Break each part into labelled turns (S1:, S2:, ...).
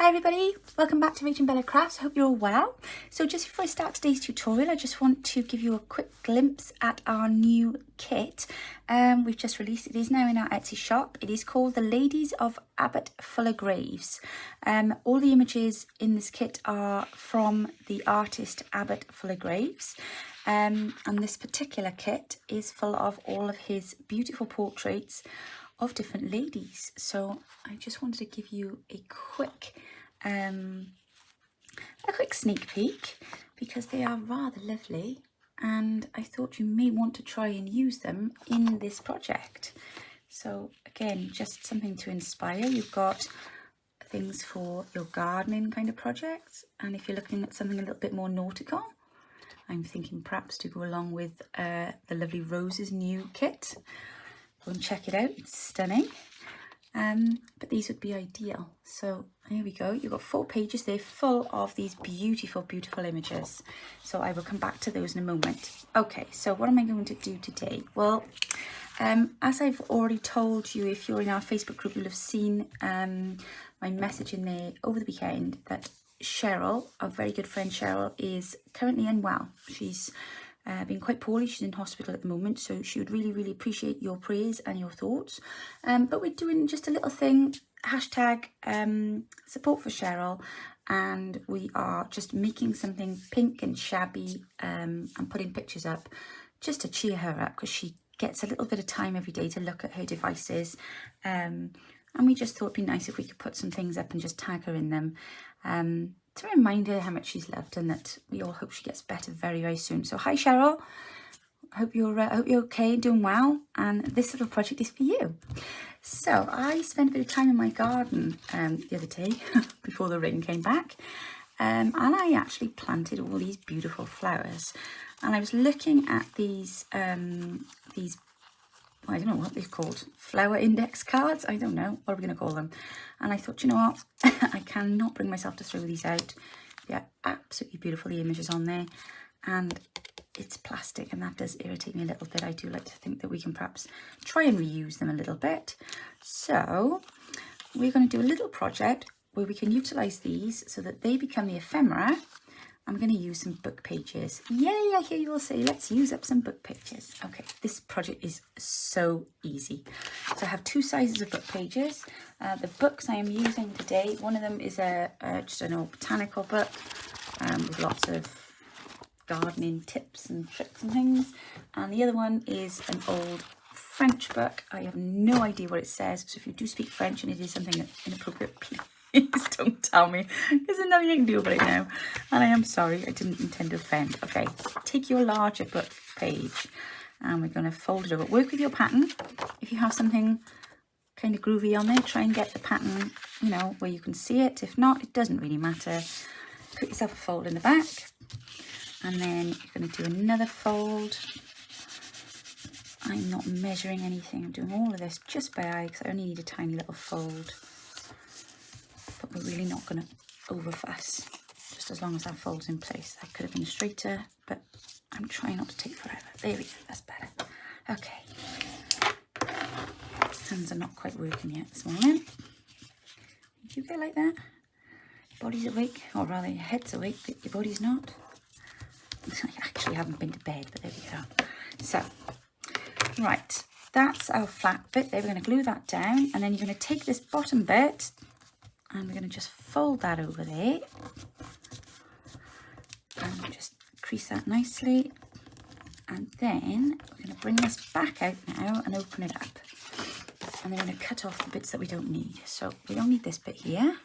S1: Hi everybody, welcome back to Rach and Bella Crafts. I hope you're all well. So just before I start today's tutorial, I just want to give you a quick glimpse at our new kit. We've just released it. It is now in our Etsy shop. It is called The Ladies of Abbot Fuller Graves. All the images in this kit are from the artist Abbot Fuller Graves. And this particular kit is full of all of his beautiful portraits of different ladies. So I just wanted to give you a quick sneak peek because they are rather lovely, and I thought you may want to try and use them in this project. So again, just something to inspire. You've got things for your gardening kind of projects, and if you're looking at something a little bit more nautical, I'm thinking perhaps to go along with the lovely Rose's new kit. Go and check it out, it's stunning. But these would be ideal. So here we go. You've got 4 pages there full of these beautiful, beautiful images. So I will come back to those in a moment. Okay, so what am I going to do today? Well, as I've already told you, if you're in our Facebook group, you'll have seen my message in there over the weekend that Cheryl, our very good friend Cheryl, is currently unwell. She's been quite poorly. She's in hospital at the moment, so she would really, really appreciate your prayers and your thoughts. But we're doing just a little thing, hashtag support for Cheryl, and we are just making something pink and shabby and putting pictures up just to cheer her up, because she gets a little bit of time every day to look at her devices, and we just thought it'd be nice if we could put some things up and just tag her in them, to remind her how much she's loved, and that we all hope she gets better very, very soon. So hi Cheryl, hope you're okay, doing well, and this little project is for you. So I spent a bit of time in my garden the other day before the rain came back, and I actually planted all these beautiful flowers, and I was looking at these I don't know what they're called, flower index cards, I don't know, what are we going to call them? And I thought, you know what, I cannot bring myself to throw these out. They're absolutely beautiful, the images on there, and it's plastic, and that does irritate me a little bit. I do like to think that we can perhaps try and reuse them a little bit. So we're going to do a little project where we can utilise these so that they become the ephemera. I'm going to use some book pages. Yay, I hear you all say, let's use up some book pages. Okay, this project is so easy. So I have 2 sizes of book pages. The books I am using today, one of them is just an old botanical book with lots of gardening tips and tricks and things. And the other one is an old French book. I have no idea what it says, so if you do speak French and it is something that's inappropriate, please don't tell me, because there's nothing you can do about it now, and I am sorry, I didn't intend to offend. Okay, take your larger book page and we're going to fold it over. Work with your pattern. If you have something kind of groovy on there, try and get the pattern, you know, where you can see it. If not, it doesn't really matter. Put yourself a fold in the back, and then you're going to do another fold. I'm not measuring anything, I'm doing all of this just by eye because I only need a tiny little fold. But we're really not going to over fuss, just as long as that folds in place. That could have been straighter, but I'm trying not to take forever. There we go, that's better. Okay, hands are not quite working yet this morning. Did you go like that? Your body's awake, or rather your head's awake, but your body's not. I actually haven't been to bed, but there we go. So, right, that's our flat bit there. We're going to glue that down, and then you're going to take this bottom bit and we're going to just fold that over there and just crease that nicely, and then we're going to bring this back out now and open it up, and then we're going to cut off the bits that we don't need. So we don't need this bit here,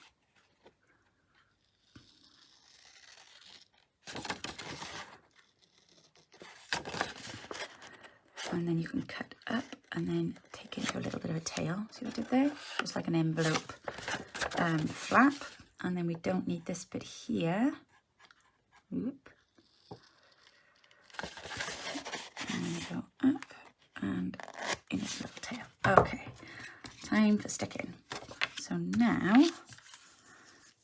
S1: and then you can cut up and then take it into a little bit of a tail. See what I did there? Just like an envelope flap. And then we don't need this bit here. Whoop. And then go up and in its little tail. Okay, time for sticking. So now,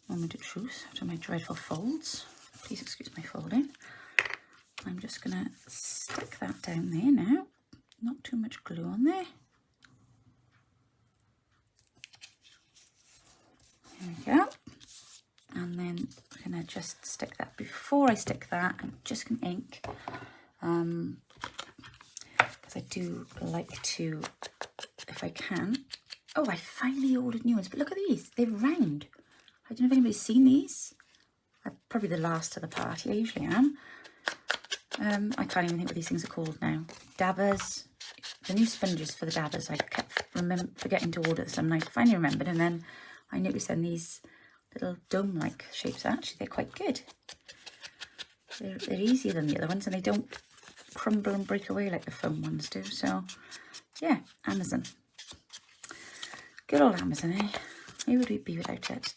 S1: moment of truth after my dreadful folds. Please excuse my folding. I'm just going to stick that down there now. Not too much glue on there. There we go. then I'm going to just stick that. Before I stick that, I'm just going to ink, because I do like to, if I can. Oh, I finally ordered new ones, but look at these. They're round. I don't know if anybody's seen these. I'm probably the last to the party. I usually am. I can't even think what these things are called now. Dabbers. The new sponges for the dabbers. I kept forgetting to order some, and I finally remembered, and then I noticed then these little dome-like shapes. Actually, they're quite good. They're easier than the other ones, and they don't crumble and break away like the foam ones do. So, yeah, Amazon. Good old Amazon, eh? Who would we be without it?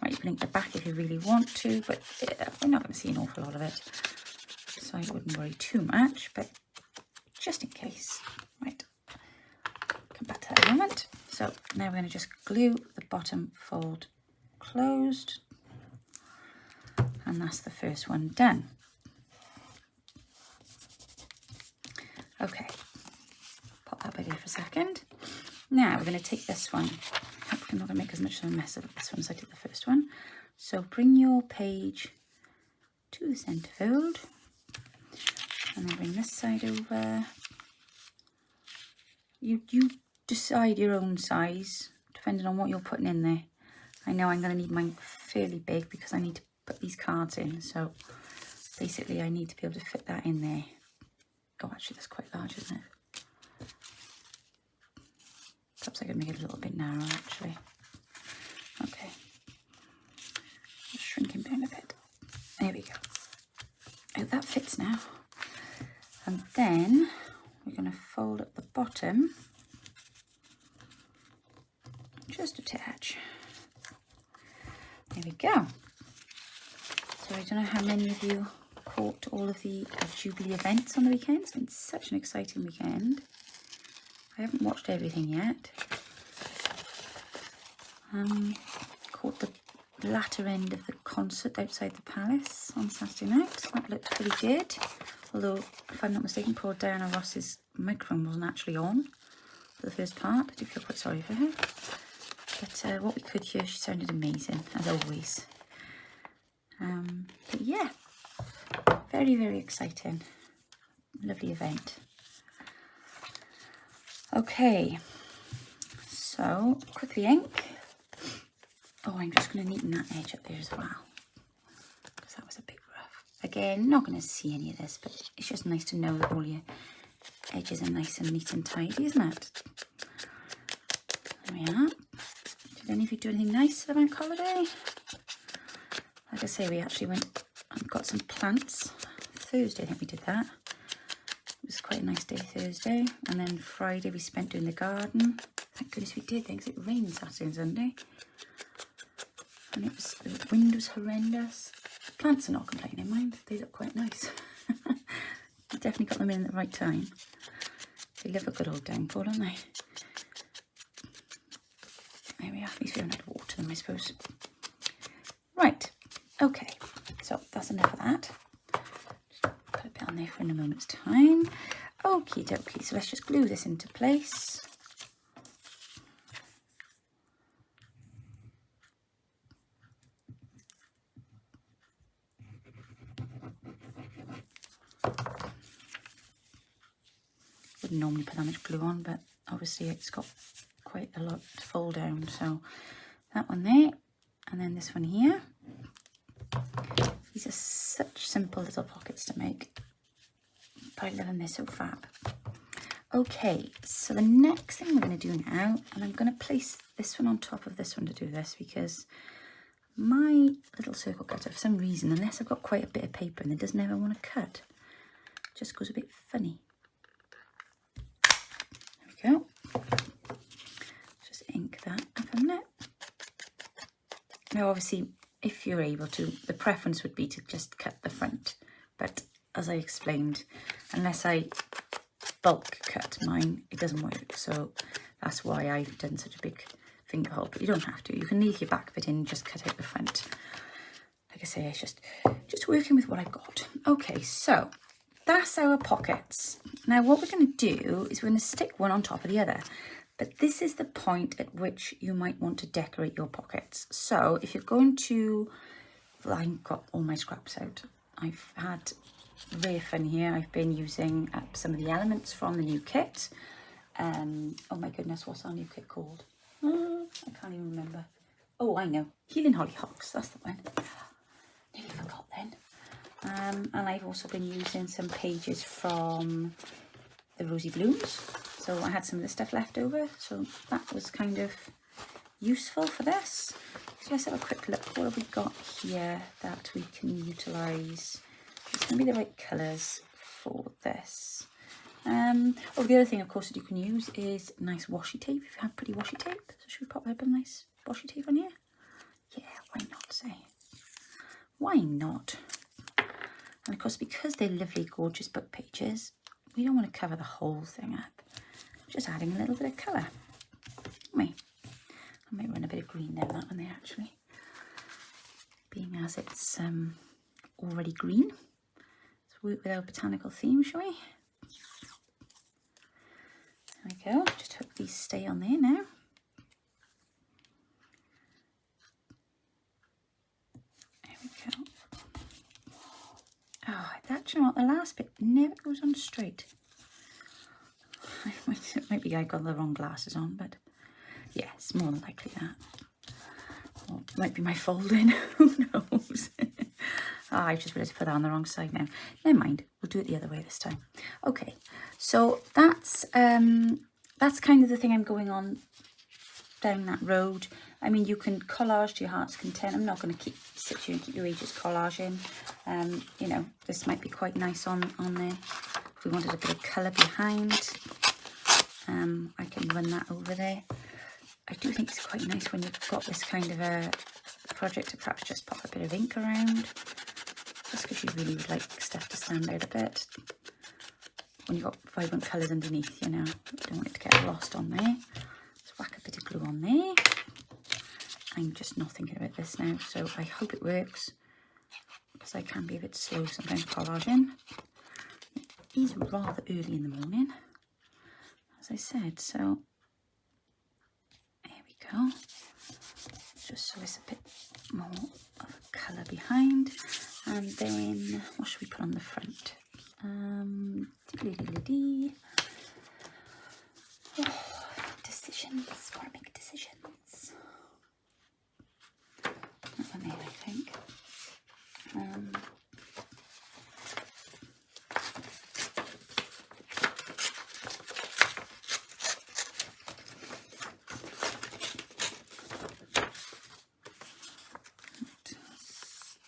S1: Right, you can link the back if you really want to, but we're not going to see an awful lot of it. So I wouldn't worry too much, but just in case. Right, come back to that in a moment. So now we're going to just glue the bottom fold closed, and that's the first one done. Okay, pop that back here for a second. Now we're going to take this one. I'm not going to make as much of a mess of this one as I did the first one. So bring your page to the centre fold, and then bring this side over. You decide your own size depending on what you're putting in there. I know I'm going to need mine fairly big because I need to put these cards in. So basically I need to be able to fit that in there. Oh, actually that's quite large, isn't it? Perhaps I could make it a little bit narrower actually. Okay. Just shrink him down a bit. There we go. Oh, that fits now. And then we're going to fold at the bottom just a touch. There we go. So I don't know how many of you caught all of the Jubilee events on the weekend. It's been such an exciting weekend. I haven't watched everything yet. Caught the latter end of the concert outside the palace on Saturday night. That looked pretty good. Although, if I'm not mistaken, poor Diana Ross's microphone wasn't actually on for the first part. I do feel quite sorry for her. But what we could hear, she sounded amazing, as always. But yeah, very, very exciting. Lovely event. Okay, so quickly ink. Oh, I'm just going to neaten that edge up there as well, because that was a bit rough. Again, not going to see any of this, but it's just nice to know that all your edges are nice and neat and tidy, isn't it? There we are. Did any of you do anything nice for the bank holiday? Like I say, we actually went and got some plants. Thursday, I think we did that. It was quite a nice day Thursday. And then Friday we spent doing the garden. Thank goodness we did, because it rained Saturday and Sunday. And the wind was horrendous. The plants are not complaining, mind. They look quite nice. You definitely got them in at the right time. They love a good old downpour, don't they? There we are. At least we don't have to water them, I suppose. Right. Okay. So that's enough of that. Just put a bit on there for in a moment's time. Okie dokie. So let's just glue this into place. Wouldn't normally put that much glue on, but obviously it's got quite a lot to fold down. So that one there, and then this one here. These are such simple little pockets to make, but I love them, they're so fab. Okay, so the next thing we're going to do now, and I'm going to place this one on top of this one to do this, because my little circle cutter, for some reason, unless I've got quite a bit of paper and it doesn't ever want to cut, it just goes a bit funny. There we go. Just ink that up a minute. Now obviously, if you're able to, the preference would be to just cut the front, but as I explained, unless I bulk cut mine, it doesn't work. So that's why I've done such a big finger hole, but you don't have to. You can leave your back bit in and just cut out the front. Like I say, it's just working with what I've got. Okay, so that's our pockets. Now what we're going to do is we're going to stick one on top of the other, but this is the point at which you might want to decorate your pockets. So if you're going to I've got all my scraps out. I've had rare fun here. I've been using up some of the elements from the new kit. Oh my goodness, what's our new kit called? I can't even remember. Oh, I know. Healing Hollyhocks, that's the one. Nearly forgot then. And I've also been using some pages from the Rosy Blooms. So I had some of the stuff left over, so that was kind of useful for this. So let's have a quick look. What have we got here that we can utilise? It's going to be the right colours for this. Oh, the other thing, of course, that you can use is nice washi tape. If you have pretty washi tape, so should we pop a bit of nice washi tape on here? Yeah, why not, say? Why not? And of course, because they're lovely, gorgeous book pages, we don't want to cover the whole thing up. Just adding a little bit of colour. I might run a bit of green down that one there, actually. Being as it's already green. Let's work with our botanical theme, shall we? There we go. Just hope these stay on there now. There we go. Oh, that, you know what, the last bit never goes on straight. It might be I got the wrong glasses on, but yeah, it's more than likely that. Or it might be my folding, who knows? I just realised to put that on the wrong side now. Never mind, we'll do it the other way this time. Okay, so that's kind of the thing I'm going on down that road. I mean, you can collage to your heart's content. I'm not going to sit here and keep your ages collaging. You know, this might be quite nice on there. If we wanted a bit of colour behind, I can run that over there. I do think it's quite nice when you've got this kind of a project to perhaps just pop a bit of ink around, just because you really would like stuff to stand out a bit. When you've got vibrant colours underneath, you know, you don't want it to get lost on there. Let's whack a bit of glue on there. I'm just not thinking about this now, so I hope it works, because I can be a bit slow sometimes collaging. It is rather early in the morning, as I said, so there we go. Just so it's a bit more of a colour behind. And then, what should we put on the front? Decisions, gotta make decisions. That one there, I think.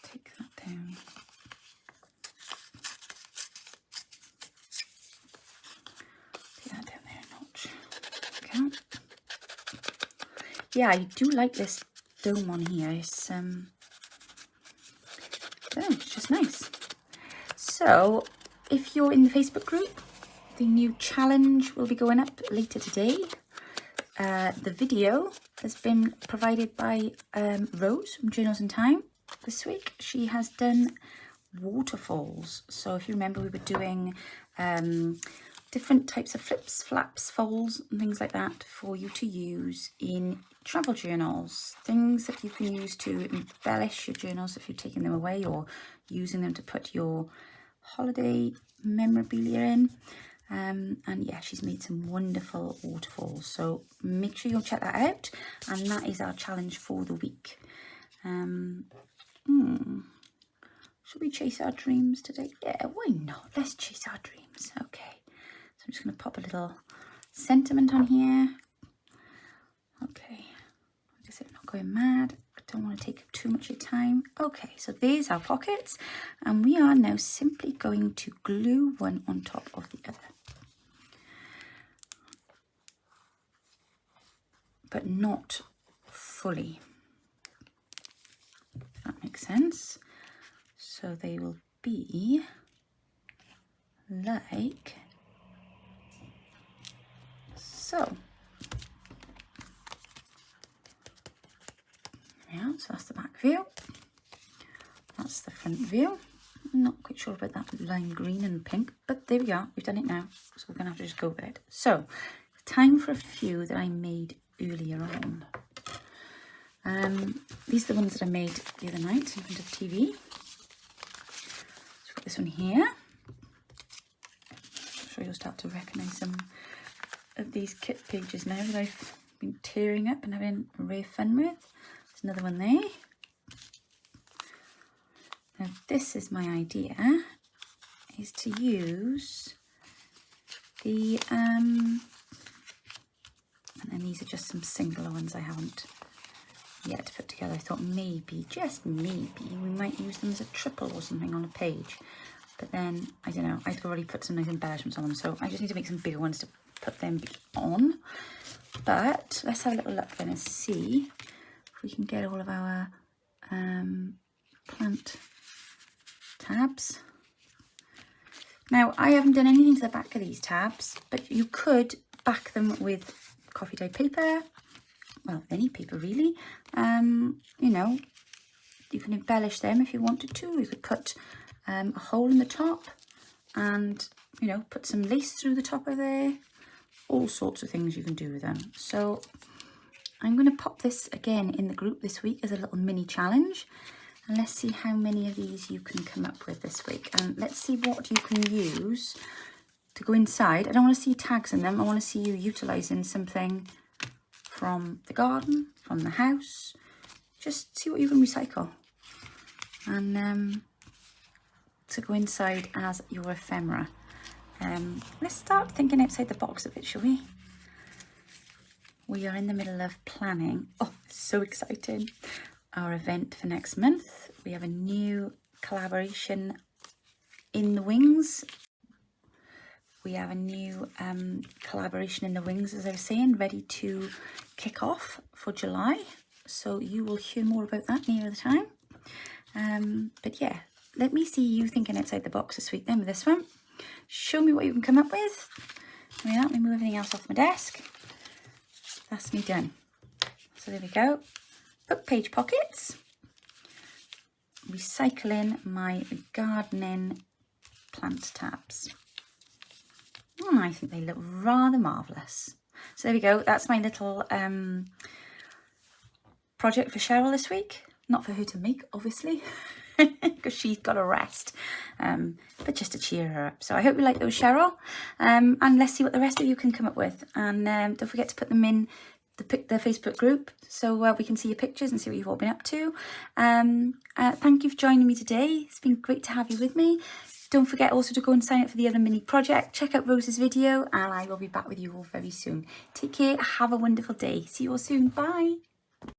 S1: Take that down. Take that down there a notch. Okay. Yeah, I do like this dome on here. It's just nice. So if you're in the Facebook group, the new challenge will be going up later today. The video has been provided by Rose from Journals in Time this week. She has done waterfalls. So if you remember, we were doing different types of flips, flaps, folds and things like that for you to use in travel journals, things that you can use to embellish your journals if you're taking them away or using them to put your holiday memorabilia in. And yeah, she's made some wonderful waterfalls, so make sure you'll check that out. And that is our challenge for the week. Should we chase our dreams today? Yeah, why not? Let's chase our dreams. Okay, so I'm just going to pop a little sentiment on here. Okay, like I said, I'm not going mad. I don't want to take up too much of your time. Okay, so there's our pockets, and we are now simply going to glue one on top of the other. But not fully, if that makes sense. So they will be like so. Yeah, so that's the back view. That's the front view. I'm not quite sure about that lime green and pink, but there we are. We've done it now, so we're gonna have to just go with it. So, time for a few that I made earlier on. These are the ones that I made the other night in front of TV. So got this one here. I'm sure you'll start to recognise some of these kit pages now that I've been tearing up and having a rare fun with. There's another one there. Now this is my idea, is to use the, and then these are just some singular ones I haven't yet to put together. I thought maybe, just maybe, we might use them as a triple or something on a page. But then, I don't know, I'd already put some nice embellishments on them, so I just need to make some bigger ones to put them on. But let's have a little look then and see if we can get all of our plant tabs. Now, I haven't done anything to the back of these tabs, but you could back them with coffee dyed paper, well, any paper really. You know, you can embellish them if you wanted to. You could put a hole in the top and, you know, put some lace through the top of there. All sorts of things you can do with them. So I'm going to pop this again in the group this week as a little mini challenge. And let's see how many of these you can come up with this week. And let's see what you can use to go inside. I don't want to see tags in them. I want to see you utilising something from the garden, from the house. Just see what you can recycle. And to go inside as your ephemera. Let's start thinking outside the box a bit, shall we? We are in the middle of planning. Oh, so exciting. Our event for next month. We have a new collaboration in the wings. We have a new collaboration in the wings, as I was saying, ready to kick off for July. So you will hear more about that nearer the time. But yeah, let me see you thinking outside the box this week then with this one. Show me what you can come up with. Let me move everything else off my desk. That's me done. So there we go. Book page pockets. Recycling my gardening plant tabs. Oh, I think they look rather marvellous. So there we go. That's my little project for Cheryl this week. Not for her to make, obviously, because she's got a rest, but just to cheer her up. So I hope you like those, Cheryl, and let's see what the rest of you can come up with. And don't forget to put them in the Facebook group so we can see your pictures and see what you've all been up to. Thank you for joining me today. It's been great to have you with me. Don't forget also to go and sign up for the other mini project. Check out Rose's video, and I will be back with you all very soon. Take care. Have a wonderful day. See you all soon. Bye.